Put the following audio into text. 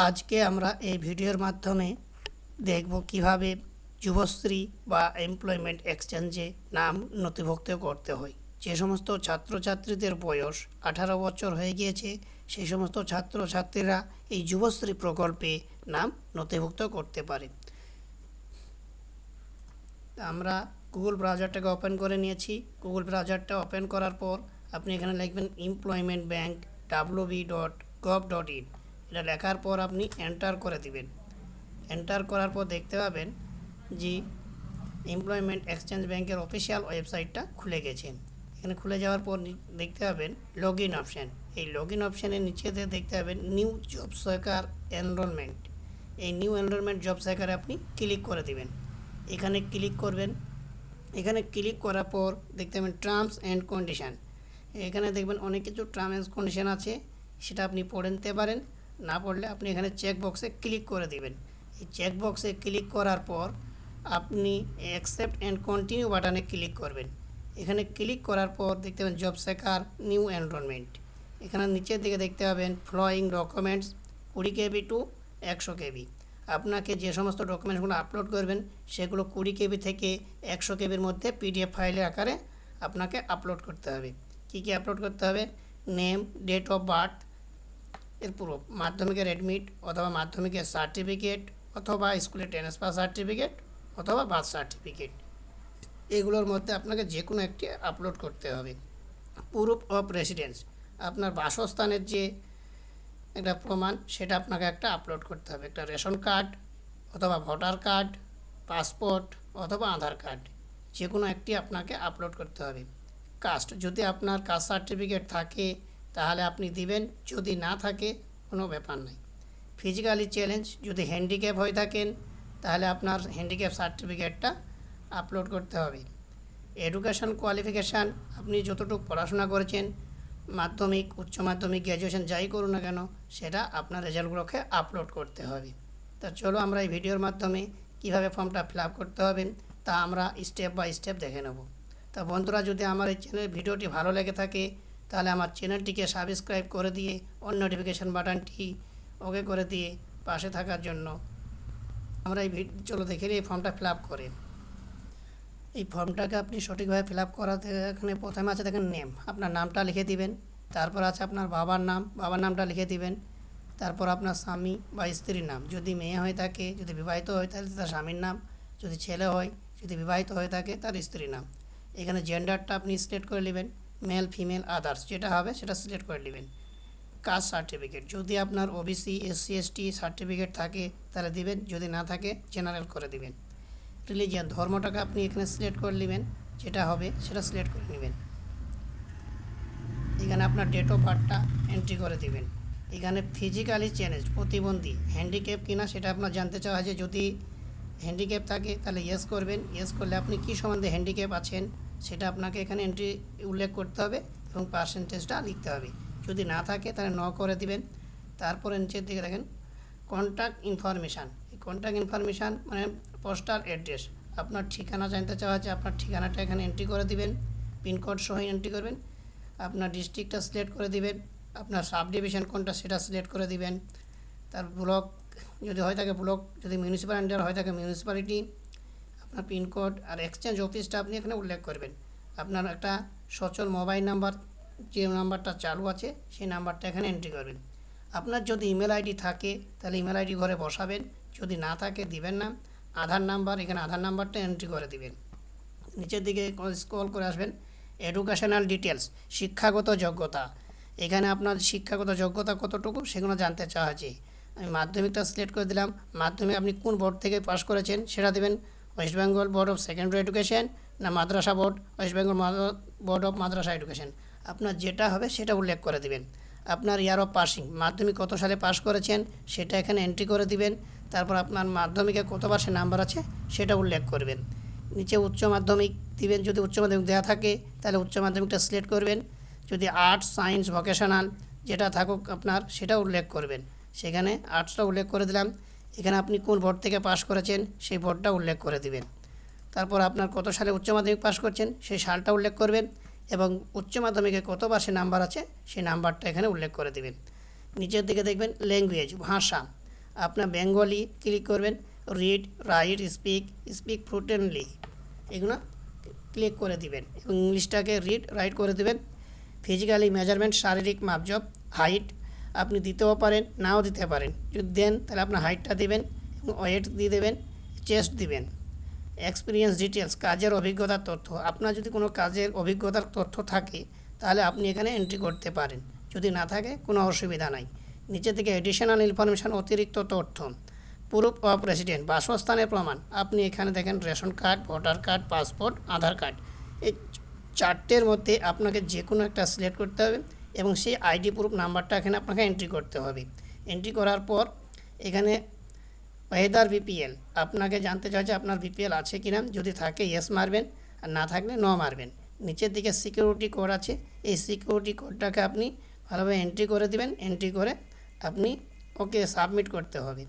আজকে আমরা এই ভিডিওর মাধ্যমে দেখব কিভাবে যুবশ্রী বা এমপ্লয়মেন্ট এক্সচেঞ্জে নাম নথিভুক্ত করতে হয়। যে সমস্ত ছাত্রছাত্রীদের বয়স 18 বছর হয়ে গিয়েছে সেই সমস্ত ছাত্রছাত্রীরা এই যুবশ্রী প্রকল্পে নাম নথিভুক্ত করতে পারে। আমরা গুগল ব্রাউজারটাকে ওপেন করে নিয়েছি। গুগল ব্রাউজারটা ওপেন করার পর আপনি এখানে লিখবেন employmentbank.wb.gov.in। এটা লেখার পর আপনি এন্টার করে দিবেন। এন্টার করার পর দেখতে পাবেন যে এমপ্লয়মেন্ট এক্সচেঞ্জ ব্যাংকের অফিসিয়াল ওয়েবসাইটটা খুলে গেছে। এখানে খুলে যাওয়ার পর দেখতে পাবেন লগ ইন অপশান। এই লগ ইন অপশানের নিচেতে দেখতে পাবেন নিউ জব সেকার এনরোলমেন্ট। এই নিউ এনরোলমেন্ট জব সেকারে আপনি ক্লিক করে দিবেন। এখানে ক্লিক করবেন। এখানে ক্লিক করার পর দেখতে পাবেন টার্মস অ্যান্ড কন্ডিশান। এখানে দেখবেন অনেক কিছু টার্ম অ্যান্ড কন্ডিশান আছে, সেটা আপনি পড়ে নিতে পারেন। না পড়লে আপনি এখানে চেক বক্সে ক্লিক করে দিবেন। এই চেক বক্সে ক্লিক করার পর আপনি অ্যাকসেপ্ট অ্যান্ড কন্টিনিউ বাটনে ক্লিক করবেন। এখানে ক্লিক করার পর দেখতে পাবেন জব সেকার নিউ এনরোলমেন্ট। এখানে নিচের দিকে দেখতে পাবেন following documents 20 KB to 100 KB। আপনাকে যে সমস্ত ডকুমেন্টসগুলো আপলোড করবেন সেগুলো 20 KB থেকে 100 KBর মধ্যে PDF ফাইলের আকারে আপনাকে আপলোড করতে হবে। কী কী আপলোড করতে হবে? নেম, ডেট অফ বার্থ, এর পুরো মাধ্যমিকের অ্যাডমিট অথবা মাধ্যমিকের সার্টিফিকেট অথবা স্কুলের ট্রান্সফার সার্টিফিকেট অথবা বার্থ সার্টিফিকেট, এগুলোর মধ্যে আপনাকে যে কোনো একটি আপলোড করতে হবে। প্রুফ অফ রেসিডেন্স, আপনার বাসস্থানের যে একটা প্রমাণ সেটা আপনাকে একটা আপলোড করতে হবে। একটা রেশন কার্ড অথবা ভোটার কার্ড, পাসপোর্ট অথবা আধার কার্ড, যে কোনো একটি আপনাকে আপলোড করতে হবে। কাস্ট, যদি আপনার কাস্ট সার্টিফিকেট থাকে তাহলে আপনি দিবেন, যদি না থাকে কোনো ব্যাপার নাই। ফিজিক্যালি চ্যালেঞ্জ, যদি হ্যান্ডিক্যাপ হয়ে থাকেন তাহলে আপনার হ্যান্ডিক্যাপ সার্টিফিকেটটা আপলোড করতে হবে। এডুকেশন কোয়ালিফিকেশান, আপনি যতটুকু পড়াশোনা করেছেন, মাধ্যমিক, উচ্চ মাধ্যমিক, গ্র্যাজুয়েশন যাই করুন না কেন, সেটা আপনার রেজাল্টগুলোকে আপলোড করতে হবে। তা চলো আমরা এই ভিডিওর মাধ্যমে কিভাবে ফর্মটা ফিল আপ করতে হবে তা আমরা স্টেপ বাই স্টেপ দেখে নেব। তা বন্ধুরা, যদি আমার এই চ্যানেলের ভিডিওটি ভালো লেগে থাকে তাহলে আমার চ্যানেলটিকে সাবস্ক্রাইব করে দিয়ে অন নোটিফিকেশান বাটনটি ওকে করে দিয়ে পাশে থাকার জন্য আমরা এই চলো দেখে নিই এই ফর্মটা ফিল আপ করে। এই ফর্মটাকে আপনি সঠিকভাবে ফিল আপ করাতে এখানে প্রথমে আছে দেখেন নেম, আপনার নামটা লিখে দিবেন। তারপর আছে আপনার বাবার নাম, বাবার নামটা লিখে দিবেন। তারপর আপনার স্বামী বা স্ত্রীর নাম, যদি মেয়ে হয়ে থাকে, যদি বিবাহিত হয় তাহলে তার স্বামীর নাম, যদি ছেলে হয়, যদি বিবাহিত হয়ে থাকে তার স্ত্রীর নাম। এখানে জেন্ডারটা আপনি সিলেক্ট করে নেবেন, মেল, ফিমেল, আদার্স যেটা হবে সেটা সিলেক্ট করে নেবেন। কাস্ট সার্টিফিকেট, যদি আপনার OBC, SC, ST সার্টিফিকেট থাকে তাহলে দিবেন, যদি না থাকে জেনারেল করে দিবেন। রিলিজিয়ান, ধর্মটাকে আপনি এখানে সিলেক্ট করে নেবেন, যেটা হবে সেটা সিলেক্ট করে নেবেন। এখানে আপনার ডেট অফ বার্থটা এন্ট্রি করে দিবেন। এখানে ফিজিক্যালি চ্যালেঞ্জ, প্রতিবন্ধী, হ্যান্ডিক্যাপ কিনা সেটা আপনার জানতে চাওয়া হয়। যদি হ্যান্ডিক্যাপ থাকে তাহলে ইয়েস করবেন। ইয়েস করলে আপনি কী সম্বন্ধে হ্যান্ডিক্যাপ আছেন সেটা আপনাকে এখানে এন্ট্রি উল্লেখ করতে হবে এবং পার্সেন্টেজটা লিখতে হবে। যদি না থাকে তাহলে ন করে দিবেন। তারপরে নিচের দিকে দেখেন কন্ট্যাক্ট ইনফরমেশান। এই কন্ট্যাক্ট ইনফরমেশান মানে পোস্টাল অ্যাড্রেস, আপনার ঠিকানা জানতে চাওয়া হচ্ছে, আপনার ঠিকানাটা এখানে এন্ট্রি করে দিবেন। পিনকোড সহ এন্ট্রি করবেন। আপনার ডিস্ট্রিক্টটা সিলেক্ট করে দিবেন। আপনার সাব ডিভিশন কোনটা সেটা সিলেক্ট করে দিবেন। তার ব্লক যদি হয়ে থাকে ব্লক, যদি মিউনিসিপ্যাল আন্ডার হয়ে থাকে মিউনিসিপ্যালিটি, আপনার পিনকোড আর এক্সচেঞ্জ অফিসটা আপনি এখানে উল্লেখ করবেন। আপনার একটা সচল মোবাইল নাম্বার, যে নাম্বারটা চালু আছে সেই নাম্বারটা এখানে এন্ট্রি করবেন। আপনার যদি ইমেল আইডি থাকে তাহলে ইমেল আইডি ঘরে বসাবেন, যদি না থাকে দিবেন না। আধার নাম্বার, এখানে আধার নাম্বারটা এন্ট্রি করে দিবেন। নিচের দিকে স্ক্রল করে আসবেন, এডুকেশনাল ডিটেলস, শিক্ষাগত যোগ্যতা। এখানে আপনার শিক্ষাগত যোগ্যতা কতটুকু সেগুলো জানতে চাওয়া হচ্ছে। আমি মাধ্যমিকটা সিলেক্ট করে দিলাম। মাধ্যমিক আপনি কোন বোর্ড থেকে পাস করেছেন সেটা দেবেন। West Bengal board of secondary education না মাদ্রাসা board, West Bengal board of মাদ্রাসা এডুকেশন, আপনার যেটা হবে সেটা উল্লেখ করে দিবেন। আপনার ইয়ার অফ পাসিং, মাধ্যমিক কত সালে পাস করেছেন সেটা এখানে এন্ট্রি করে দিবেন। তারপর আপনার মাধ্যমিকে কত পার্সেন্ট নাম্বার আছে সেটা উল্লেখ করবেন। নিচে উচ্চ মাধ্যমিক দিবেন, যদি উচ্চ মাধ্যমিক দেওয়া থাকে তাহলে উচ্চ মাধ্যমিকটা সিলেক্ট করবেন। যদি আর্টস, সায়েন্স, ভোকেশনাল যেটা থাকুক আপনার সেটা উল্লেখ করবেন। সেখানে আর্টসটা উল্লেখ করে দিলাম। এখানে আপনি কোন বোর্ড থেকে পাস করেছেন সেই বোর্ডটা উল্লেখ করে দিবেন। তারপর আপনার কত সালে উচ্চ মাধ্যমিক পাস করছেন সেই সালটা উল্লেখ করবেন এবং উচ্চ মাধ্যমিকে কত পার্সেন্ট নাম্বার আছে সেই নাম্বারটা এখানে উল্লেখ করে দিবেন। নিচের দিকে দেখবেন ল্যাঙ্গুয়েজ, ভাষা, আপনার বেঙ্গলি ক্লিক করবেন, read, right, speak, speak fluently এগুলো ক্লিক করে দিবেন এবং ইংলিশটাকে রিড, রাইট করে দেবেন। ফিজিক্যালি মেজারমেন্ট, শারীরিক মাপজোপ, হাইট আপনি দিতেও পারেন, নাও দিতে পারেন। যদি দেন তাহলে আপনার হাইটটা দিবেন এবং ওয়েট দিয়ে দেবেন, চেস্ট দিবেন। এক্সপিরিয়েন্স ডিটেলস, কাজের অভিজ্ঞতার তথ্য, আপনার যদি কোনো কাজের অভিজ্ঞতার তথ্য থাকে তাহলে আপনি এখানে এন্ট্রি করতে পারেন, যদি না থাকে কোনো অসুবিধা নাই। নিচে থেকে এডিশনাল ইনফরমেশান, অতিরিক্ত তথ্য, প্রুফ অফ রেসিডেন্ট, বাসস্থানের প্রমাণ, আপনি এখানে দেখেন ration card, voter card, passport, Aadhaar card, এই চারটের মধ্যে আপনাকে যে কোনো একটা সিলেক্ট করতে হবে এবং সেই আইডি প্রুফ নাম্বারটা এখানে আপনাকে এন্ট্রি করতে হবে। এন্ট্রি করার পর এখানে ওয়েদার বিপিএল আপনাকে জানতে চাইছে আপনার বিপিএল আছে কিনা, যদি থাকে ইয়েস মারবেন আর না থাকলে নো মারবেন। নিচের দিকে সিকিউরিটি কোড আছে, এই সিকিউরিটি কোডটাকে আপনি ভালোভাবে এন্ট্রি করে দিবেন। এন্ট্রি করে আপনি ওকে সাবমিট করতে হবে।